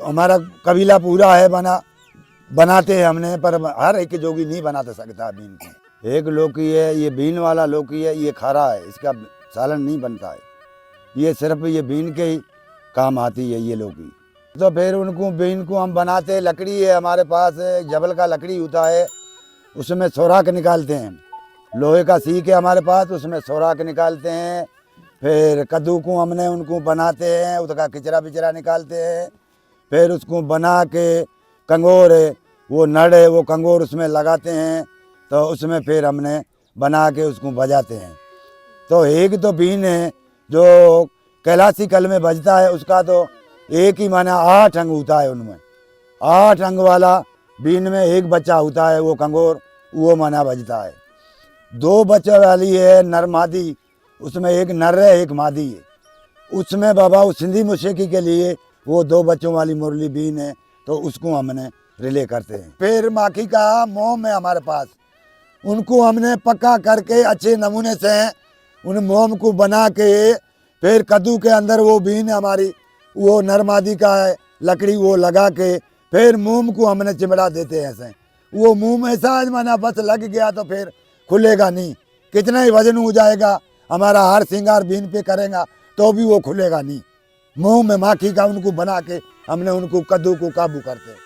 हमारा कबीला पूरा है बनाते हैं हमने, पर हर एक जोगी नहीं बना सकता बीन की। एक लौकी है, ये बीन वाला लौकी है, ये खारा है, इसका सालन नहीं बनता है। ये सिर्फ ये बीन के ही काम आती है ये लौकी। तो फिर उनको बीन को हम बनाते, लकड़ी है हमारे पास, जबल का लकड़ी होता है, उसमें सोराख निकालते हैं। लोहे का सीख है हमारे पास, उसमें सोराख निकालते हैं। फिर कद्दू को हमने उनको बनाते हैं, उसका किचरा बिचरा निकालते हैं। फिर उसको बना के कंगोर है, वो नड़ है, वो कंगोर उसमें लगाते हैं। तो उसमें फिर हमने बना के उसको बजाते हैं। तो एक तो बीन है जो कैलाशी कल में बजता है, उसका तो एक ही माना 8 अंग होता है। उनमें 8 अंग वाला बीन में एक बच्चा होता है, वो कंगोर, वो माना बजता है। 2 बच्चे वाली है नर मादी, उसमें एक नर है एक मादी है। उसमें बाबा उस सिंधी मुशेकी के लिए वो 2 बच्चों वाली मुरली बीन है, तो उसको हमने रिले करते हैं। फिर माखी का मोम है हमारे पास, उनको हमने पक्का करके अच्छे नमूने से उन मोम को बना के फिर कद्दू के अंदर वो बीन हमारी वो नरमादी का है लकड़ी वो लगा के फिर मोम को हमने चिमड़ा देते हैं ऐसे। वो मोम ऐसा माना बस लग गया तो फिर खुलेगा नहीं, कितना ही वजन हो जाएगा हमारा हार श्रृंगार बीन पे करेगा तो भी वो खुलेगा नहीं। मुंह में माखी का उनको बना के हमने उनको कद्दू को काबू करते हैं।